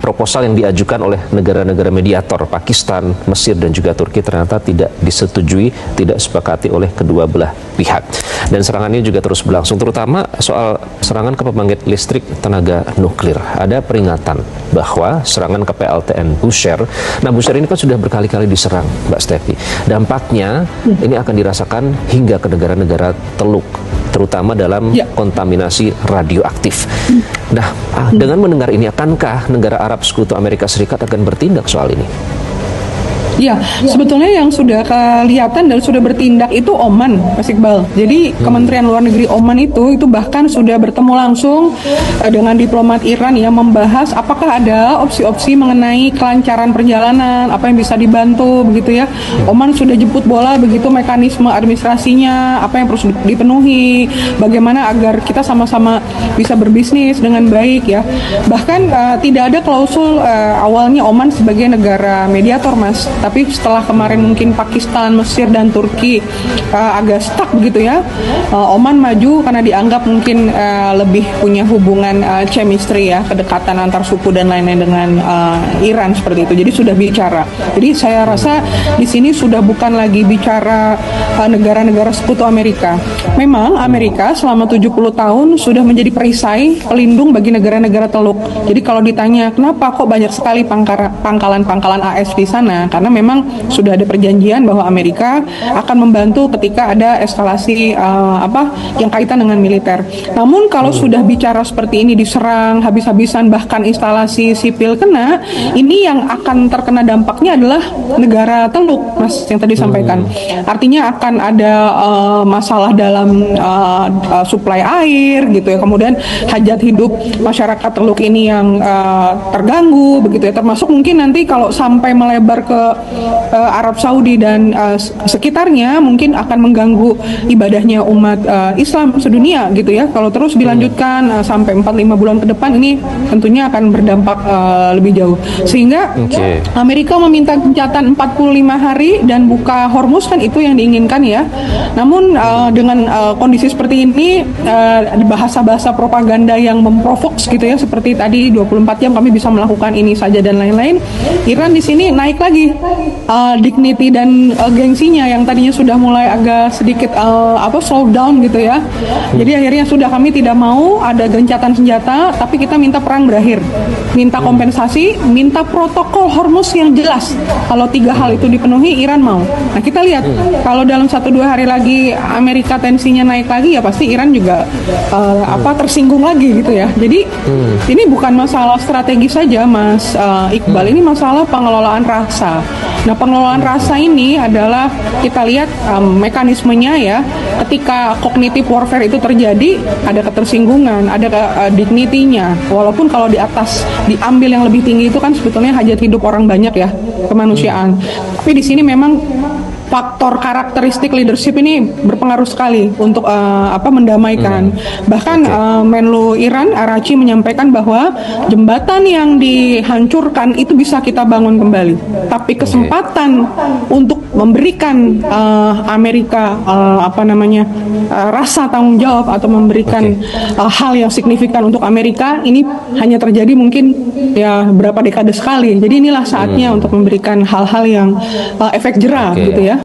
proposal yang diajukan oleh negara-negara mediator Pakistan, Mesir dan juga Turki ternyata tidak disetujui, tidak sepakati oleh kedua belah pihak. Dan serangannya juga terus berlangsung, terutama soal serangan ke pembangkit listrik tenaga nuklir. Ada peringatan bahwa serangan ke PLTN Bushehr, nah Bushehr ini kan sudah berkali-kali diserang, Mbak Stefi. Dampaknya ini akan dirasakan hingga ke negara-negara Teluk, terutama dalam kontaminasi radioaktif. Nah, dengan mendengar ini, akankah negara Arab Sekutu Amerika Serikat akan bertindak soal ini? Ya, sebetulnya yang sudah kelihatan dan sudah bertindak itu Oman, Mas Iqbal. Jadi Kementerian Luar Negeri Oman itu bahkan sudah bertemu langsung dengan diplomat Iran yang membahas apakah ada opsi-opsi mengenai kelancaran perjalanan, apa yang bisa dibantu begitu ya. Oman sudah jemput bola begitu mekanisme administrasinya, apa yang harus dipenuhi, bagaimana agar kita sama-sama bisa berbisnis dengan baik ya. Bahkan tidak ada klausul awalnya Oman sebagai negara mediator, Mas. Tapi setelah kemarin mungkin Pakistan, Mesir, dan Turki agak stuck begitu ya, Oman maju karena dianggap mungkin lebih punya hubungan chemistry ya, kedekatan antar suku dan lain-lain dengan Iran seperti itu. Jadi sudah bicara. Jadi saya rasa di sini sudah bukan lagi bicara negara-negara sekutu Amerika. Memang Amerika selama 70 tahun sudah menjadi perisai pelindung bagi negara-negara Teluk. Jadi kalau ditanya kenapa kok banyak sekali pangkalan-pangkalan AS di sana, karena memang sudah ada perjanjian bahwa Amerika akan membantu ketika ada eskalasi yang kaitan dengan militer. Namun kalau sudah bicara seperti ini, diserang habis-habisan, bahkan instalasi sipil kena, ini yang akan terkena dampaknya adalah negara Teluk, Mas, yang tadi sampaikan. Artinya akan ada masalah dalam suplai air gitu ya, kemudian hajat hidup masyarakat Teluk ini yang terganggu begitu ya, termasuk mungkin nanti kalau sampai melebar ke Arab Saudi dan sekitarnya mungkin akan mengganggu ibadahnya umat Islam sedunia gitu ya. Kalau terus dilanjutkan sampai 4-5 bulan ke depan, ini tentunya akan berdampak lebih jauh. Sehingga Amerika meminta gencatan 45 hari dan buka Hormuz, kan itu yang diinginkan ya. Namun dengan kondisi seperti ini, bahasa-bahasa propaganda yang memprovoks gitu ya, seperti tadi 24 jam kami bisa melakukan ini saja dan lain-lain, Iran di sini naik lagi dignity dan gengsinya yang tadinya sudah mulai agak sedikit slow down gitu ya. Jadi akhirnya sudah, kami tidak mau ada gencatan senjata, tapi kita minta perang berakhir, minta kompensasi, minta protokol Hormuz yang jelas. Kalau 3 hal itu dipenuhi, Iran mau. Nah kita lihat kalau dalam 1-2 hari lagi Amerika tensinya naik lagi, ya pasti Iran juga tersinggung lagi gitu ya. Jadi ini bukan masalah strategi saja, Mas Iqbal, ini masalah pengelolaan rasa. Nah, pengelolaan rasa ini adalah kita lihat mekanismenya ya. Ketika cognitive warfare itu terjadi, ada ketersinggungan, ada dignity-nya. Walaupun kalau di atas diambil yang lebih tinggi itu kan sebetulnya hajat hidup orang banyak ya, kemanusiaan. Tapi di sini memang faktor karakteristik leadership ini berpengaruh sekali untuk mendamaikan. Bahkan Menlu Iran Araghchi menyampaikan bahwa jembatan yang dihancurkan itu bisa kita bangun kembali. Tapi kesempatan untuk memberikan Amerika rasa tanggung jawab atau memberikan hal yang signifikan untuk Amerika ini hanya terjadi mungkin ya berapa dekade sekali. Jadi inilah saatnya untuk memberikan hal-hal yang efek jera gitu ya.